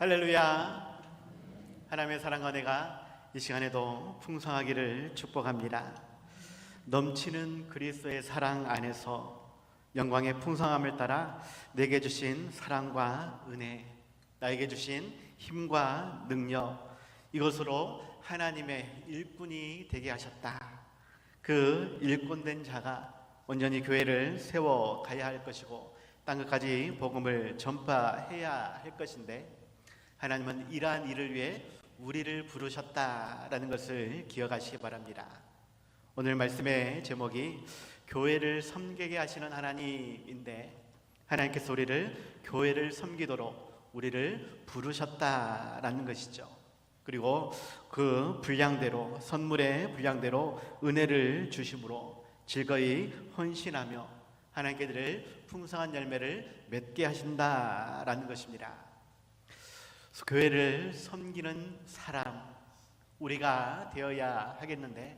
할렐루야. 하나님의 사랑과 은혜가 이 시간에도 풍성하기를 축복합니다. 넘치는 그리스도의 사랑 안에서 영광의 풍성함을 따라 내게 주신 사랑과 은혜, 나에게 주신 힘과 능력, 이것으로 하나님의 일꾼이 되게 하셨다. 그 일꾼된 자가 온전히 교회를 세워가야 할 것이고 땅끝까지 복음을 전파해야 할 것인데, 하나님은 이러한 일을 위해 우리를 부르셨다라는 것을 기억하시기 바랍니다. 오늘 말씀의 제목이 교회를 섬기게 하시는 하나님인데, 하나님께서 우리를 교회를 섬기도록 우리를 부르셨다라는 것이죠. 그리고 그 분량대로, 선물의 분량대로 은혜를 주심으로 즐거이 헌신하며 하나님께 드릴 풍성한 열매를 맺게 하신다라는 것입니다. 교회를 섬기는 사람, 우리가 되어야 하겠는데,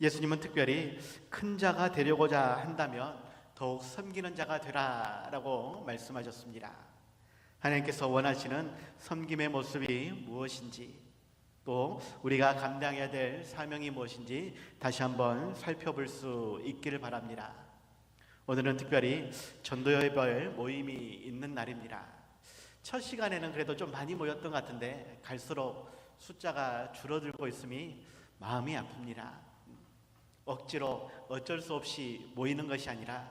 예수님은 특별히 큰 자가 되려고자 한다면 더욱 섬기는 자가 되라라고 말씀하셨습니다. 하나님께서 원하시는 섬김의 모습이 무엇인지, 또 우리가 감당해야 될 사명이 무엇인지 다시 한번 살펴볼 수 있기를 바랍니다. 오늘은 특별히 전도여별 모임이 있는 날입니다. 첫 시간에는 그래도 좀 많이 모였던 것 같은데 갈수록 숫자가 줄어들고 있음이 마음이 아픕니다. 억지로 어쩔 수 없이 모이는 것이 아니라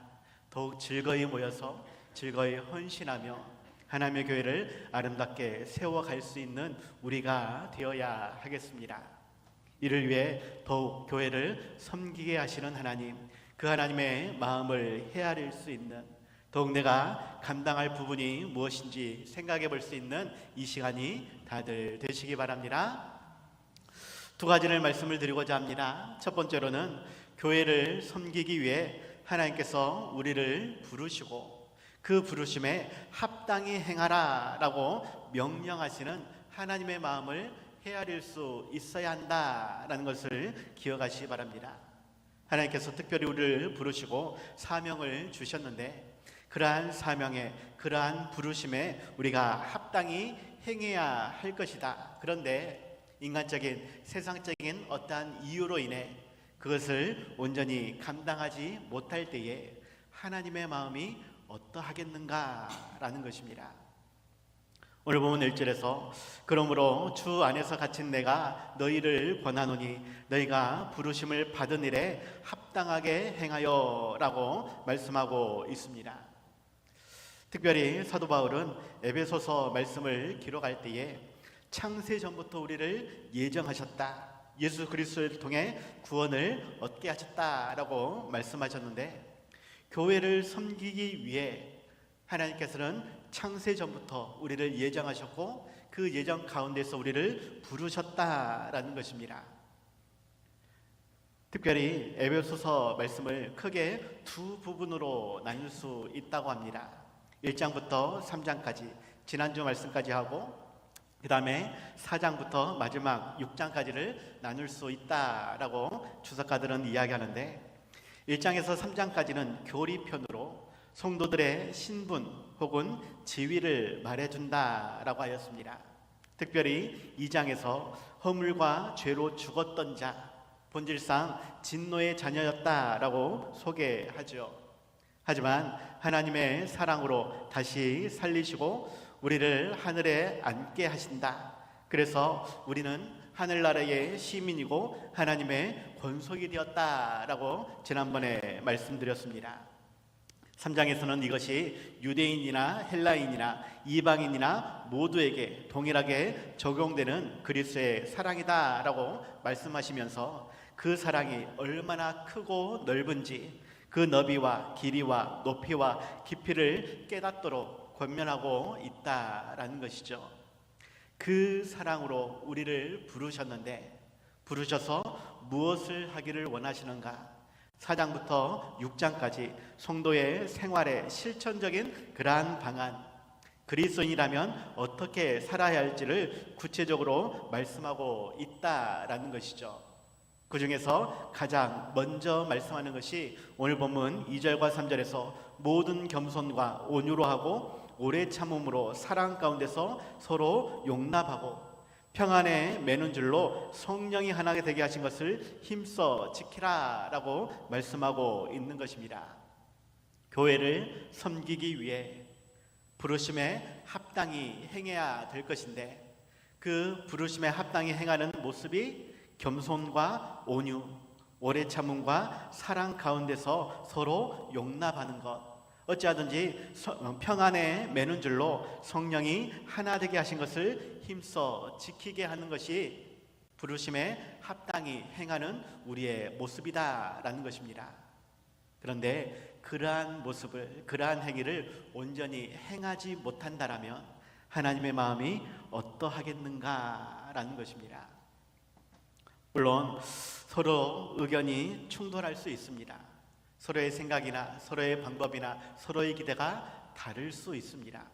더욱 즐거이 모여서 즐거이 헌신하며 하나님의 교회를 아름답게 세워갈 수 있는 우리가 되어야 하겠습니다. 이를 위해 더욱 교회를 섬기게 하시는 하나님, 그 하나님의 마음을 헤아릴 수 있는, 더욱 내가 감당할 부분이 무엇인지 생각해 볼 수 있는 이 시간이 다들 되시기 바랍니다. 두 가지를 말씀을 드리고자 합니다. 첫 번째로는 교회를 섬기기 위해 하나님께서 우리를 부르시고 그 부르심에 합당히 행하라 라고 명령하시는 하나님의 마음을 헤아릴 수 있어야 한다라는 것을 기억하시기 바랍니다. 하나님께서 특별히 우리를 부르시고 사명을 주셨는데, 그러한 사명에, 그러한 부르심에 우리가 합당히 행해야 할 것이다. 그런데 인간적인, 세상적인 어떠한 이유로 인해 그것을 온전히 감당하지 못할 때에 하나님의 마음이 어떠하겠는가라는 것입니다. 오늘 보면 1절에서 그러므로 주 안에서 갇힌 내가 너희를 권하노니 너희가 부르심을 받은 일에 합당하게 행하여 라고 말씀하고 있습니다. 특별히 사도 바울은 에베소서 말씀을 기록할 때에 창세 전부터 우리를 예정하셨다, 예수 그리스도를 통해 구원을 얻게 하셨다라고 말씀하셨는데, 교회를 섬기기 위해 하나님께서는 창세 전부터 우리를 예정하셨고 그 예정 가운데서 우리를 부르셨다라는 것입니다. 특별히 에베소서 말씀을 크게 두 부분으로 나눌 수 있다고 합니다. 1장부터 3장까지, 지난주 말씀까지 하고 그 다음에 4장부터 마지막 6장까지를 나눌 수 있다라고 주석가들은 이야기하는데, 1장에서 3장까지는 교리편으로 성도들의 신분 혹은 지위를 말해준다라고 하였습니다. 특별히 2장에서 허물과 죄로 죽었던 자, 본질상 진노의 자녀였다라고 소개하죠. 하지만 하나님의 사랑으로 다시 살리시고 우리를 하늘에 앉게 하신다. 그래서 우리는 하늘나라의 시민이고 하나님의 권속이 되었다라고 지난번에 말씀드렸습니다. 3장에서는 이것이 유대인이나 헬라인이나 이방인이나 모두에게 동일하게 적용되는 그리스도의 사랑이다라고 말씀하시면서 그 사랑이 얼마나 크고 넓은지, 그 너비와 길이와 높이와 깊이를 깨닫도록 권면하고 있다라는 것이죠. 그 사랑으로 우리를 부르셨는데, 부르셔서 무엇을 하기를 원하시는가? 4장부터 6장까지 성도의 생활의 실천적인 그러한 방안, 그리스도인이라면 어떻게 살아야 할지를 구체적으로 말씀하고 있다라는 것이죠. 그 중에서 가장 먼저 말씀하는 것이 오늘 본문 2절과 3절에서 모든 겸손과 온유로 하고 오래 참음으로 사랑 가운데서 서로 용납하고 평안에 매는 줄로 성령이 하나가 되게 하신 것을 힘써 지키라 라고 말씀하고 있는 것입니다. 교회를 섬기기 위해 부르심에 합당히 행해야 될 것인데 그 부르심에 합당히 행하는 모습이 겸손과 온유, 오래 참음과 사랑 가운데서 서로 용납하는 것, 어찌하든지 평안에 매는 줄로 성령이 하나 되게 하신 것을 힘써 지키게 하는 것이 부르심에 합당히 행하는 우리의 모습이다라는 것입니다. 그런데 그러한 모습을, 그러한 행위를 온전히 행하지 못한다라면 하나님의 마음이 어떠하겠는가라는 것입니다. 물론 서로 의견이 충돌할 수 있습니다. 서로의 생각이나 서로의 방법이나 서로의 기대가 다를 수 있습니다.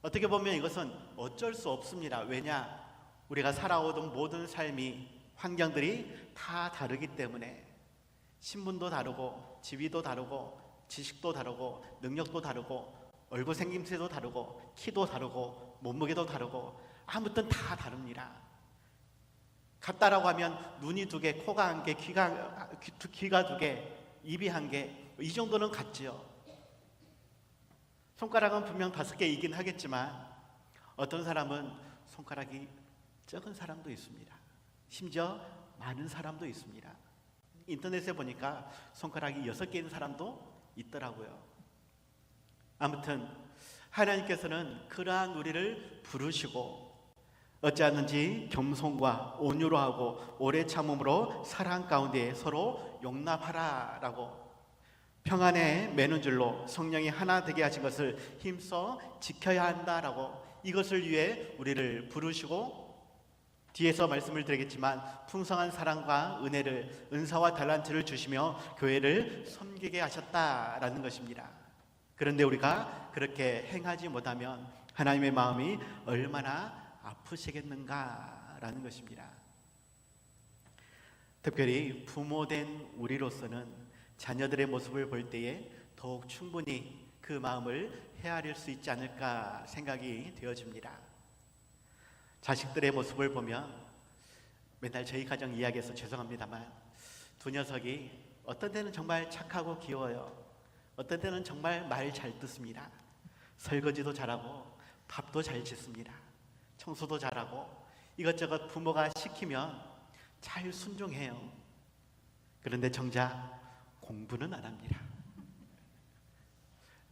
어떻게 보면 이것은 어쩔 수 없습니다. 왜냐? 우리가 살아오던 모든 삶이, 환경들이 다 다르기 때문에 신분도 다르고 지위도 다르고 지식도 다르고 능력도 다르고 얼굴 생김새도 다르고 키도 다르고 몸무게도 다르고 아무튼 다 다릅니다. 같다라고 하면 눈이 2개, 코가 1개, 귀가 2개, 입이 1개, 이 정도는 같지요. 손가락은 분명 5개이긴 하겠지만 어떤 사람은 손가락이 적은 사람도 있습니다. 심지어 많은 사람도 있습니다. 인터넷에 보니까 손가락이 6개인 사람도 있더라고요. 아무튼 하나님께서는 그러한 우리를 부르시고 어찌하든지 겸손과 온유로 하고 오래 참음으로 사랑 가운데 서로 용납하라라고 평안에 매는 줄로 성령이 하나 되게 하신 것을 힘써 지켜야 한다라고 이것을 위해 우리를 부르시고 뒤에서 말씀을 드리겠지만 풍성한 사랑과 은혜를 은사와 달란트를 주시며 교회를 섬기게 하셨다라는 것입니다. 그런데 우리가 그렇게 행하지 못하면 하나님의 마음이 얼마나 아프시겠는가라는 것입니다. 특별히 부모된 우리로서는 자녀들의 모습을 볼 때에 더욱 충분히 그 마음을 헤아릴 수 있지 않을까 생각이 되어집니다. 자식들의 모습을 보면 맨날 저희 가정 이야기해서 죄송합니다만 2 녀석이 어떤 때는 정말 착하고 귀여워요. 어떤 때는 정말 말 잘 듣습니다. 설거지도 잘하고 밥도 잘 짓습니다. 청소도 잘하고 이것저것 부모가 시키면 잘 순종해요. 그런데 정작 공부는 안 합니다.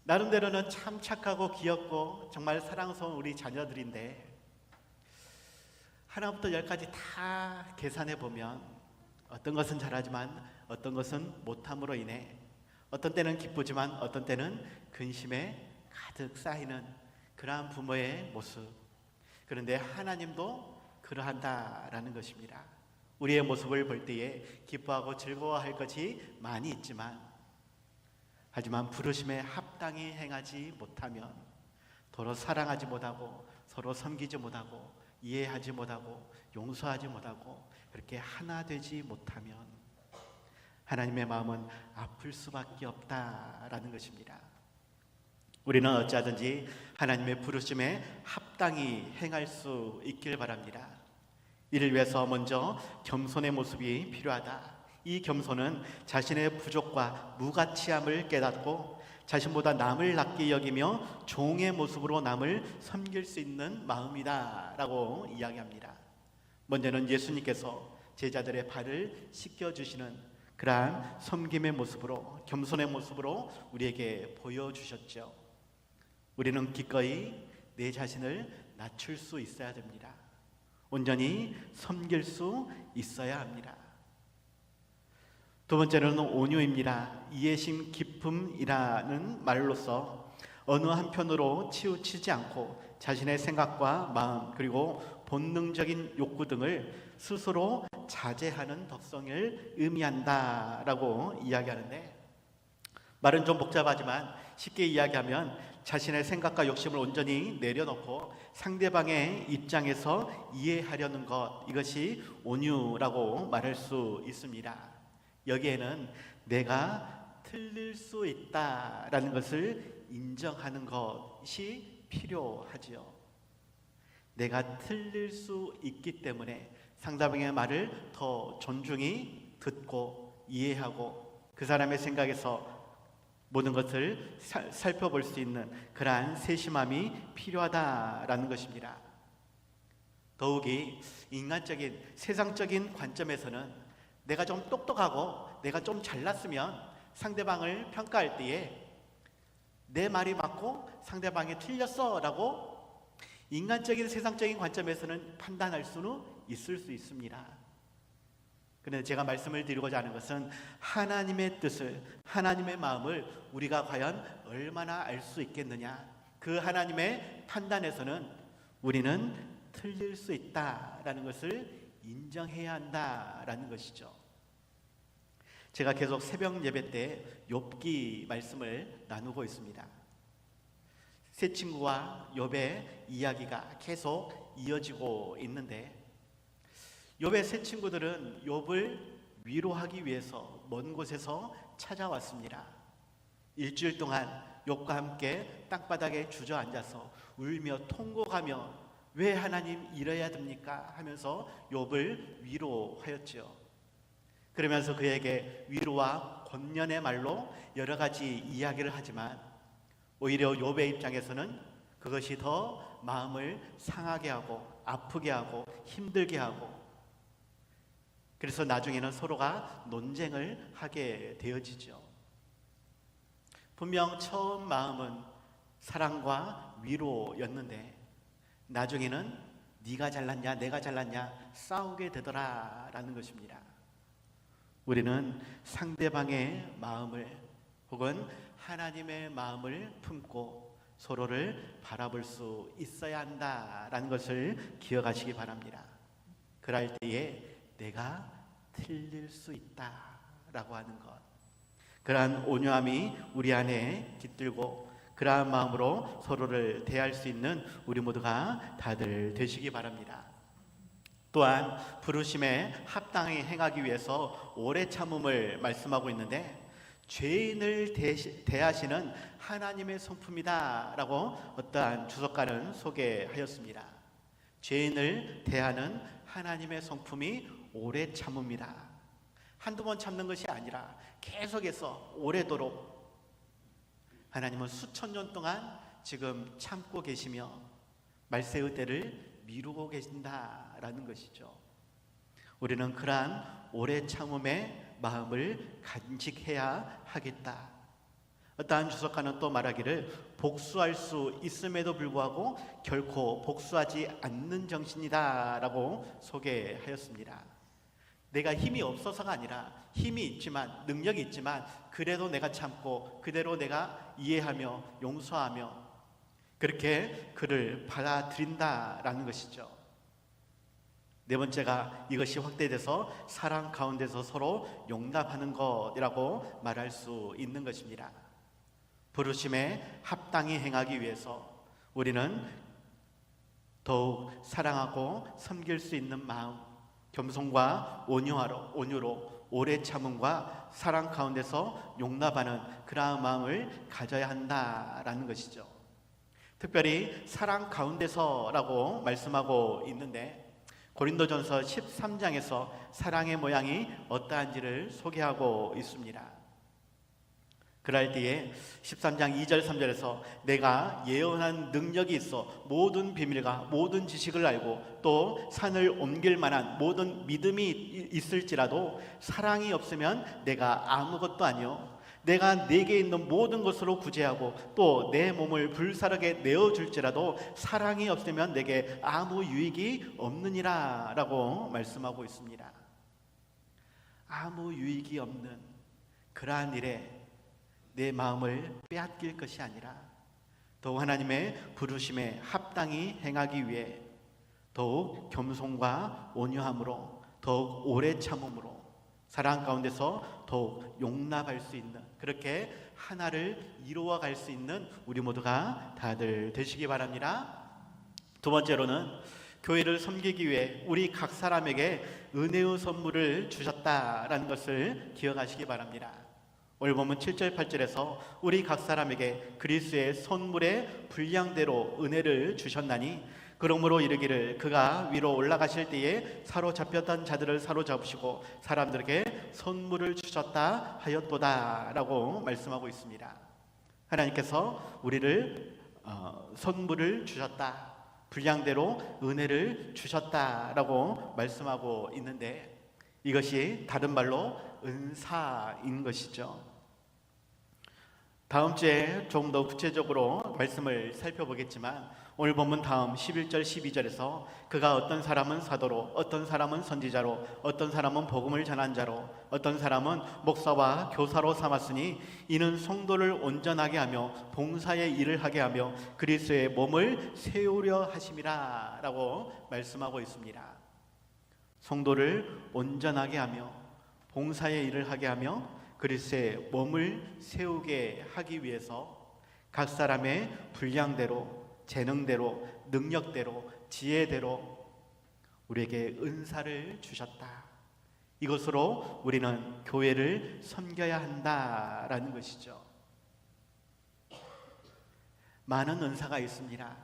나름대로는 참 착하고 귀엽고 정말 사랑스러운 우리 자녀들인데 하나부터 10까지 다 계산해 보면 어떤 것은 잘하지만 어떤 것은 못함으로 인해 어떤 때는 기쁘지만 어떤 때는 근심에 가득 쌓이는 그러한 부모의 모습. 그런데 하나님도 그러한다라는 것입니다. 우리의 모습을 볼 때에 기뻐하고 즐거워할 것이 많이 있지만 하지만 부르심에 합당히 행하지 못하면 서로 사랑하지 못하고 서로 섬기지 못하고 이해하지 못하고 용서하지 못하고 그렇게 하나 되지 못하면 하나님의 마음은 아플 수밖에 없다라는 것입니다. 우리는 어찌하든지 하나님의 부르심에 합당히 행할 수 있길 바랍니다. 이를 위해서 먼저 겸손의 모습이 필요하다. 이 겸손은 자신의 부족과 무가치함을 깨닫고 자신보다 남을 낮게 여기며 종의 모습으로 남을 섬길 수 있는 마음이다 라고 이야기합니다. 먼저는 예수님께서 제자들의 발을 씻겨주시는 그러한 섬김의 모습으로 겸손의 모습으로 우리에게 보여주셨죠. 우리는 기꺼이 내 자신을 낮출 수 있어야 됩니다. 온전히 섬길 수 있어야 합니다. 2번째는 온유입니다. 이해심 깊음이라는 말로서 어느 한편으로 치우치지 않고 자신의 생각과 마음 그리고 본능적인 욕구 등을 스스로 자제하는 덕성을 의미한다라고 이야기하는데 말은 좀 복잡하지만 쉽게 이야기하면 자신의 생각과 욕심을 온전히 내려놓고 상대방의 입장에서 이해하려는 것, 이것이 온유라고 말할 수 있습니다. 여기에는 내가 틀릴 수 있다라는 것을 인정하는 것이 필요하지요. 내가 틀릴 수 있기 때문에 상대방의 말을 더 존중히 듣고 이해하고 그 사람의 생각에서 모든 것을 살펴볼 수 있는 그러한 세심함이 필요하다라는 것입니다. 더욱이 인간적인 세상적인 관점에서는 내가 좀 똑똑하고 내가 좀 잘났으면 상대방을 평가할 때에 내 말이 맞고 상대방이 틀렸어 라고 인간적인 세상적인 관점에서는 판단할 수는 있을 수 있습니다. 그런데 제가 말씀을 드리고자 하는 것은 하나님의 뜻을, 하나님의 마음을 우리가 과연 얼마나 알 수 있겠느냐, 그 하나님의 판단에서는 우리는 틀릴 수 있다라는 것을 인정해야 한다라는 것이죠. 제가 계속 새벽 예배 때 욥기 말씀을 나누고 있습니다. 세 친구와 욥의 이야기가 계속 이어지고 있는데 욥의 세 친구들은 욥을 위로하기 위해서 먼 곳에서 찾아왔습니다. 일주일 동안 욥과 함께 땅바닥에 주저앉아서 울며 통곡하며 왜 하나님 이래야 됩니까? 하면서 욥을 위로하였죠. 그러면서 그에게 위로와 권면의 말로 여러 가지 이야기를 하지만 오히려 욥의 입장에서는 그것이 더 마음을 상하게 하고 아프게 하고 힘들게 하고 그래서 나중에는 서로가 논쟁을 하게 되어지죠. 분명 처음 마음은 사랑과 위로였는데 나중에는 네가 잘났냐 내가 잘났냐 싸우게 되더라라는 것입니다. 우리는 상대방의 마음을 혹은 하나님의 마음을 품고 서로를 바라볼 수 있어야 한다라는 것을 기억하시기 바랍니다. 그럴 때에 내가 틀릴 수 있다라고 하는 것, 그러한 온유함이 우리 안에 깃들고 그러한 마음으로 서로를 대할 수 있는 우리 모두가 다들 되시기 바랍니다. 또한 부르심에 합당히 행하기 위해서 오래 참음을 말씀하고 있는데 죄인을 대하시는 하나님의 성품이다 라고 어떠한 주석가는 소개하였습니다. 죄인을 대하는 하나님의 성품이 오래 참음이다. 한두 번 참는 것이 아니라 계속해서 오래도록 하나님은 수천 년 동안 지금 참고 계시며 말세의 때를 미루고 계신다라는 것이죠. 우리는 그러한 오래 참음의 마음을 간직해야 하겠다. 어떠한 주석가는 또 말하기를 복수할 수 있음에도 불구하고 결코 복수하지 않는 정신이다 라고 소개하였습니다. 내가 힘이 없어서가 아니라 힘이 있지만 능력이 있지만 그래도 내가 참고 그대로 내가 이해하며 용서하며 그렇게 그를 받아들인다라는 것이죠. 네 번째가 이것이 확대돼서 사랑 가운데서 서로 용납하는 것이라고 말할 수 있는 것입니다. 부르심에 합당히 행하기 위해서 우리는 더욱 사랑하고 섬길 수 있는 마음, 겸손과 온유로 오래 참음과 사랑 가운데서 용납하는 그러한 마음을 가져야 한다라는 것이죠. 특별히 사랑 가운데서라고 말씀하고 있는데 고린도전서 13장에서 사랑의 모양이 어떠한지를 소개하고 있습니다. 그럴 때에 13장 2절 3절에서 내가 예언한 능력이 있어 모든 비밀과 모든 지식을 알고 또 산을 옮길 만한 모든 믿음이 있을지라도 사랑이 없으면 내가 아무것도 아니요 내가 내게 있는 모든 것으로 구제하고 또 내 몸을 불사르게 내어줄지라도 사랑이 없으면 내게 아무 유익이 없느니라 라고 말씀하고 있습니다. 아무 유익이 없는 그러한 일에 내 마음을 빼앗길 것이 아니라 더욱 하나님의 부르심에 합당히 행하기 위해 더욱 겸손과 온유함으로 더욱 오래 참음으로 사랑 가운데서 더욱 용납할 수 있는 그렇게 하나를 이루어 갈 수 있는 우리 모두가 다들 되시기 바랍니다. 두 번째로는 교회를 섬기기 위해 우리 각 사람에게 은혜의 선물을 주셨다라는 것을 기억하시기 바랍니다. 오늘 보면 7절 8절에서 우리 각 사람에게 그리스도의 선물의 분량대로 은혜를 주셨나니 그러므로 이르기를 그가 위로 올라가실 때에 사로잡혔던 자들을 사로잡으시고 사람들에게 선물을 주셨다 하였도다 라고 말씀하고 있습니다. 하나님께서 우리를 선물을 주셨다, 분량대로 은혜를 주셨다라고 말씀하고 있는데 이것이 다른 말로 은사인 것이죠. 다음 주에 좀 더 구체적으로 말씀을 살펴보겠지만 오늘 본문 다음 11절 12절에서 그가 어떤 사람은 사도로, 어떤 사람은 선지자로, 어떤 사람은 복음을 전한 자로, 어떤 사람은 목사와 교사로 삼았으니 이는 성도를 온전하게 하며 봉사의 일을 하게 하며 그리스도의 몸을 세우려 하심이라 라고 말씀하고 있습니다. 성도를 온전하게 하며 봉사의 일을 하게 하며 그리스도의 몸을 세우게 하기 위해서 각 사람의 분량대로, 재능대로, 능력대로, 지혜대로 우리에게 은사를 주셨다. 이것으로 우리는 교회를 섬겨야 한다라는 것이죠. 많은 은사가 있습니다.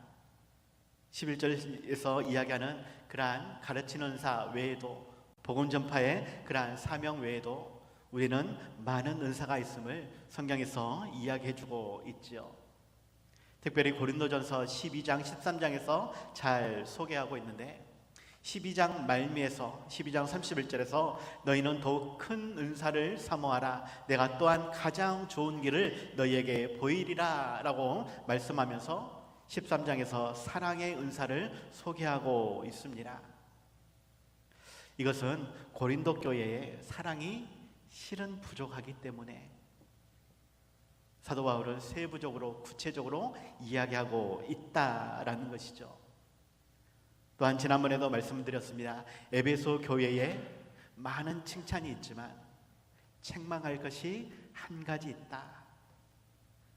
11절에서 이야기하는 그러한 가르치는 은사 외에도, 복음 전파의 그러한 사명 외에도 우리는 많은 은사가 있음을 성경에서 이야기해주고 있죠. 특별히 고린도전서 12장 13장에서 잘 소개하고 있는데 12장 말미에서 12장 31절에서 너희는 더욱 큰 은사를 사모하라, 내가 또한 가장 좋은 길을 너희에게 보이리라 라고 말씀하면서 13장에서 사랑의 은사를 소개하고 있습니다. 이것은 고린도 교회의 사랑이 실은 부족하기 때문에 사도 바울은 세부적으로 구체적으로 이야기하고 있다라는 것이죠. 또한 지난번에도 말씀드렸습니다. 에베소 교회에 많은 칭찬이 있지만 책망할 것이 한 가지 있다.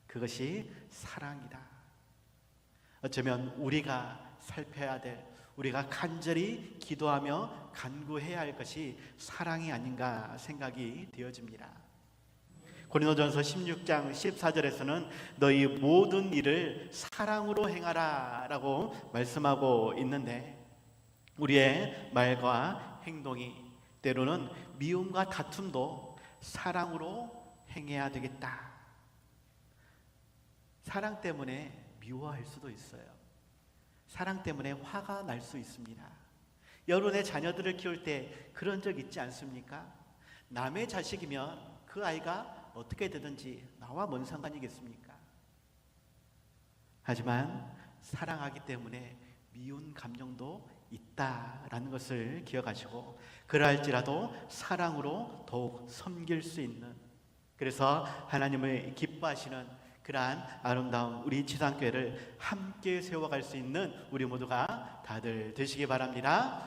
그것이 사랑이다. 어쩌면 우리가 살펴야 될, 우리가 간절히 기도하며 간구해야 할 것이 사랑이 아닌가 생각이 되어집니다. 고린도전서 16장 14절에서는 너희 모든 일을 사랑으로 행하라 라고 말씀하고 있는데 우리의 말과 행동이 때로는 미움과 다툼도 사랑으로 행해야 되겠다. 사랑 때문에 미워할 수도 있어요. 사랑 때문에 화가 날 수 있습니다. 여러분의 자녀들을 키울 때 그런 적 있지 않습니까? 남의 자식이면 그 아이가 어떻게 되든지 나와 뭔 상관이겠습니까? 하지만 사랑하기 때문에 미운 감정도 있다라는 것을 기억하시고 그러할지라도 사랑으로 더욱 섬길 수 있는, 그래서 하나님을 기뻐하시는 그러한 아름다운 우리 지상교회를 함께 세워갈 수 있는 우리 모두가 다들 되시기 바랍니다.